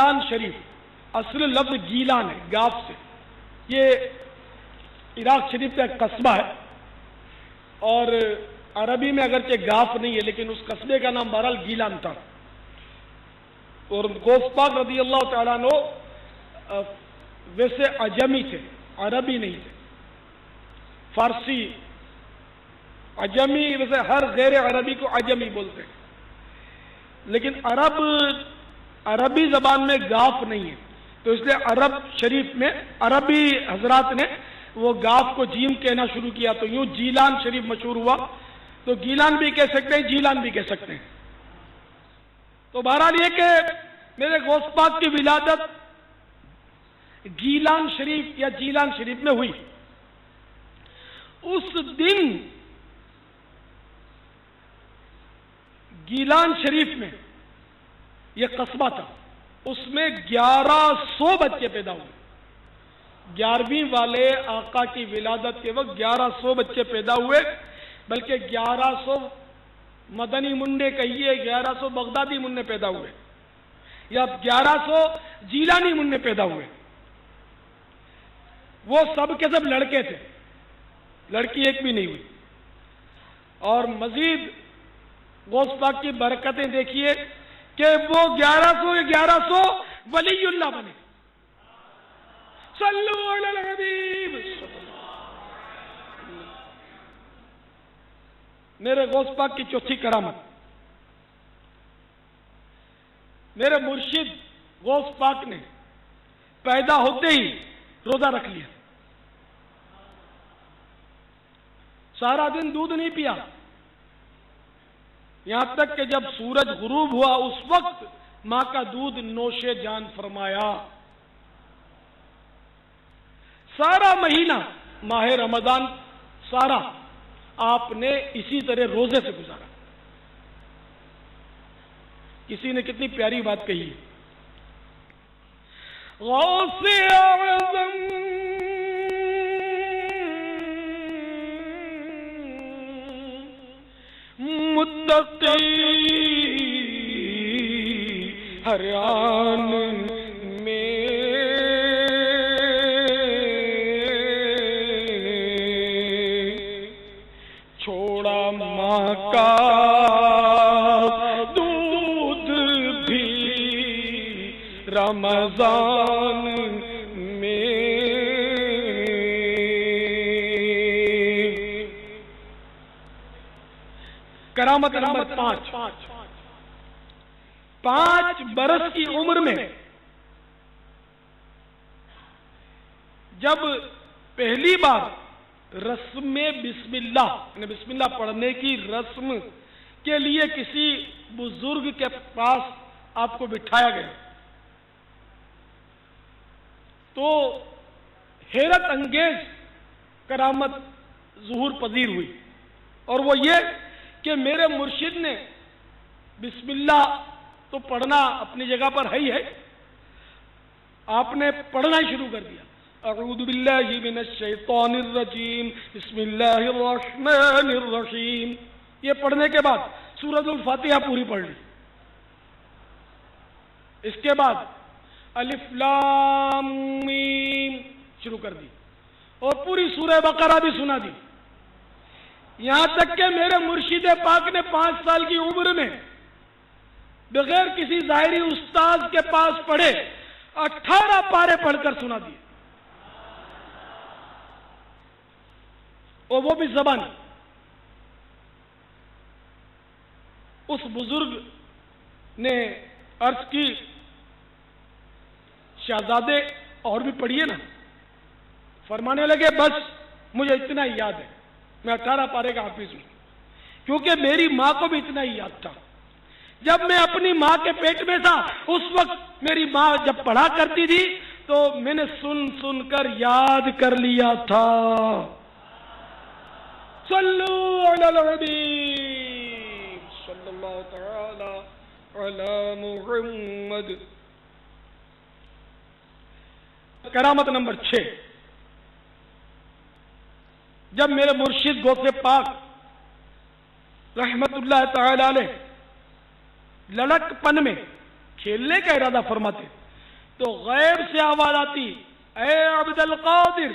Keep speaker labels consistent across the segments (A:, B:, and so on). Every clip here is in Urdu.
A: گیلان شریف، اصل لفظ گیلان ہے، گاف سے، یہ عراق شریف کا ایک قصبہ ہے، اور عربی میں اگرچہ گاف نہیں ہے لیکن اس قصبے کا نام بہرحال گیلان تھا۔ اور غوث پاک رضی اللہ تعالیٰ عنہ ویسے عجمی تھے، عربی نہیں تھے، فارسی عجمی، ویسے ہر غیر عربی کو عجمی بولتے ہیں، لیکن عربی زبان میں گاف نہیں ہے، تو اس لیے عرب شریف میں عربی حضرات نے وہ گاف کو جیم کہنا شروع کیا، تو یوں جیلان شریف مشہور ہوا۔ تو گیلان بھی کہہ سکتے ہیں، جیلان بھی کہہ سکتے ہیں۔ تو بہرحال یہ کہ میرے غوث پاک کی ولادت گیلان شریف یا جیلان شریف میں ہوئی۔ اس دن گیلان شریف میں، یہ قصبہ تھا، اس میں 1100 بچے پیدا ہوئے۔ 11ویں والے آقا کی ولادت کے وقت 1100 بچے پیدا ہوئے، بلکہ 1100 مدنی منڈے کہیے، 1100 بغدادی منڈے پیدا ہوئے، یا 1100 جیلانی منڈے پیدا ہوئے۔ وہ سب کے سب لڑکے تھے، لڑکی ایک بھی نہیں ہوئی۔ اور مزید غوث پاک کی برکتیں دیکھیے کہ وہ 1100 ولی اللہ بنے۔ صلو علی الحبیب۔ میرے غوث پاک کی چوتھی کرامت، میرے مرشد غوث پاک نے پیدا ہوتے ہی روزہ رکھ لیا، سارا دن دودھ نہیں پیا، یہاں تک کہ جب سورج غروب ہوا اس وقت ماں کا دودھ نوش جان فرمایا۔ سارا مہینہ ماہ رمضان سارا آپ نے اسی طرح روزے سے گزارا۔ کسی نے کتنی پیاری بات کہی ہے، غوث اعظم متقی ہر آن میں چھوڑا ماں کا دودھ بھی رمضان میں۔ کرامت نمبر 5 برس کی عمر میں جب پہلی بار رسم بسم اللہ، یعنی بسم اللہ پڑھنے کی رسم کے لیے کسی بزرگ کے پاس آپ کو بٹھایا گیا تو حیرت انگیز کرامت ظہور پذیر ہوئی، اور وہ یہ کہ میرے مرشد نے بسم اللہ تو پڑھنا اپنی جگہ پر ہے، آپ نے پڑھنا ہی شروع کر دیا۔ اعوذ باللہ من الشیطان الرجیم بسم اللہ الرحمن الرحیم، یہ پڑھنے کے بعد سورۃ الفاتحہ پوری پڑھ لی، اس کے بعد الف لام میم شروع کر دی، اور پوری سورہ بقرہ بھی سنا دی، یہاں تک کہ میرے مرشد پاک نے 5 سال کی عمر میں بغیر کسی ظاہری استاد کے پاس پڑھے 18 پارے پڑھ کر سنا دیے، اور وہ بھی زبان۔ اس بزرگ نے عرض کی شہزادے اور بھی پڑھیے نا، فرمانے لگے بس مجھے اتنا ہی یاد ہے، میں 18 پارے کا حافظ ہوں، کیونکہ میری ماں کو بھی اتنا ہی یاد تھا۔ جب میں اپنی ماں کے پیٹ میں تھا اس وقت میری ماں جب پڑھا کرتی تھی تو میں نے سن سن کر یاد کر لیا تھا۔ صلو علی الحبیب صلی اللہ تعالی علی محمد۔ کرامت نمبر 6، جب میرے مرشد غوث پاک رحمت اللہ تعالی علیہ لڑک پن میں کھیلنے کا ارادہ فرماتے تو غیب سے آواز آتی، اے عبد القادر،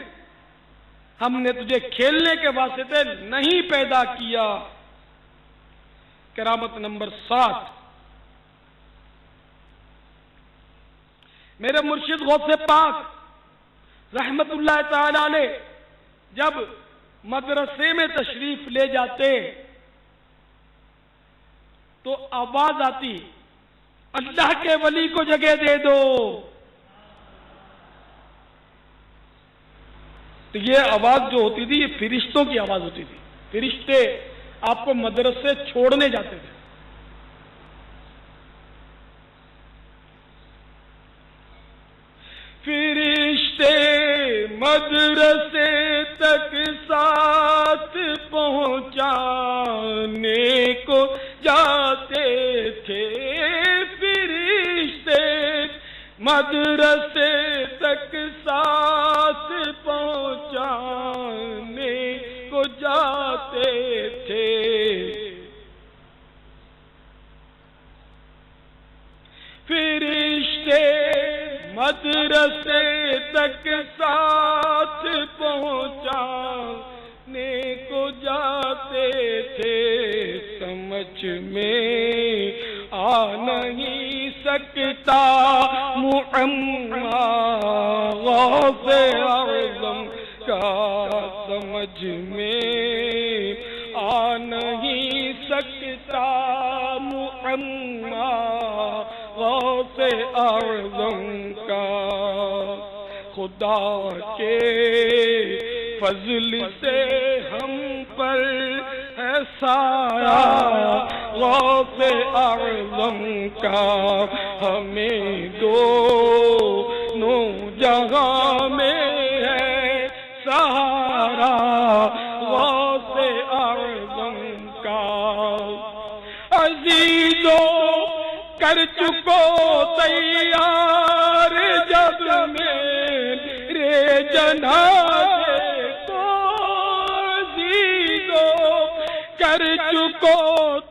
A: ہم نے تجھے کھیلنے کے واسطے نہیں پیدا کیا۔ کرامت نمبر 7، میرے مرشد غوث پاک رحمت اللہ تعالی علیہ جب مدرسے میں تشریف لے جاتے تو آواز آتی، اللہ کے ولی کو جگہ دے دو۔ تو یہ آواز جو ہوتی تھی یہ فرشتوں کی آواز ہوتی تھی، فرشتے آپ کو مدرسے چھوڑنے جاتے تھے۔ فرشتے مدرسے تک ساتھ پہنچانے کو جاتے تھے، فرشتے مدرسے تک ساتھ پہنچانے کو جاتے تھے۔ فرشتے مدرسے تک ساتھ پہنچانے کو جاتے تھے، سمجھ میں آ نہیں سکتا معما غوث اعظم کا، سمجھ میں آ نہیں سکتا معما غوث اعظم کا۔ خدا کے فضل سے ہم پر ہے سایہ غوث اعظم کا، ہمیں دونوں جہاں میں ہے سہارا غوث اعظم کا۔ عزیزوں کر چکو تیار جب میرے جنازے کو، عزیزوں کر چکو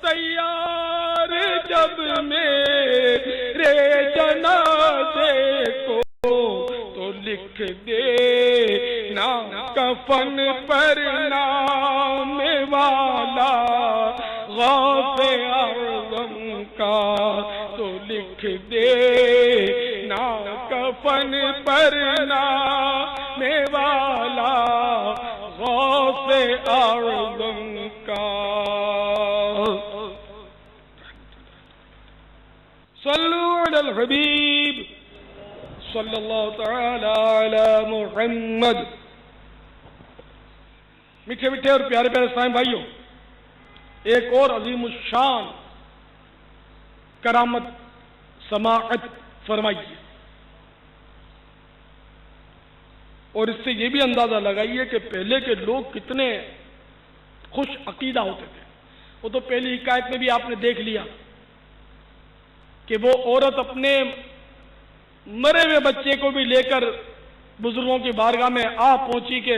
A: تیار جب میرے جنازے کو، تو لکھ دے نا کفن پر نام والا غوث اعظم کا، تو لکھ دے نا کفن پر نام والا غوث اعظم کا۔ صلو علی الحبیب صلی اللہ تعالی علی محمد۔ میٹھے میٹھے اور پیارے پیارے اسلام بھائیوں، ایک اور عظیم الشان کرامت سماعت فرمائیے، اور اس سے یہ بھی اندازہ لگائیے کہ پہلے کے لوگ کتنے خوش عقیدہ ہوتے تھے۔ وہ تو پہلی حکایت میں بھی آپ نے دیکھ لیا کہ وہ عورت اپنے مرے ہوئے بچے کو بھی لے کر بزرگوں کی بارگاہ میں آ پہنچی کہ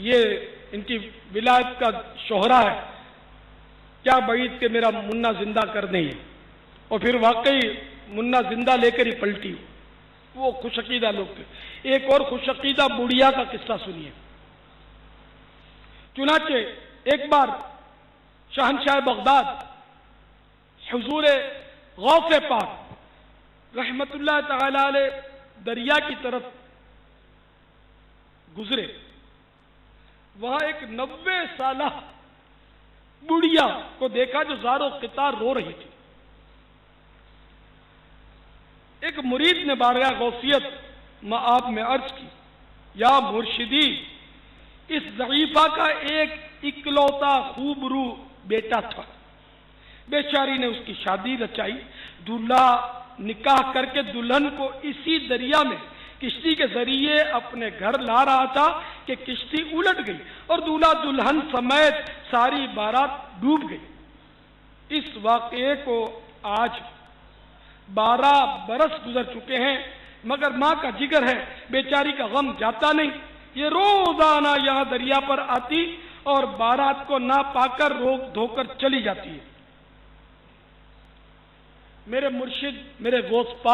A: یہ ان کی ولایت کا شوہرا ہے، کیا بعید کہ میرا منا زندہ کر دیں، اور پھر واقعی منا زندہ لے کر ہی پلٹی۔ وہ خوش عقیدہ لوگ تھے۔ ایک اور خوش عقیدہ بڑھیا کا قصہ سنیے۔ چنانچہ ایک بار شہنشاہ بغداد حضور غوث پاک رحمت اللہ تعالی علیہ دریا کی طرف گزرے، وہاں ایک 90 سالہ بڑھیا کو دیکھا جو زار و قطار رو رہی تھی۔ ایک مرید نے بارگاہ غوثیت آپ میں عرض کی، یا مرشدی، اس ضعیفہ کا ایک اکلوتا خوبرو بیٹا تھا، بیچاری نے اس کی شادی رچائی، دولہا نکاح کر کے دلہن کو اسی دریا میں کشتی کے ذریعے اپنے گھر لا رہا تھا کہ کشتی الٹ گئی اور دولہا دلہن سمیت ساری بارات ڈوب گئی۔ اس واقعے کو آج 12 برس گزر چکے ہیں، مگر ماں کا جگر ہے، بیچاری کا غم جاتا نہیں۔ یہ روزانہ یہاں دریا پر آتی اور بارات کو نہ پا کر روک دھو کر چلی جاتی ہے۔ میرے مرشد، میرے غوث پاک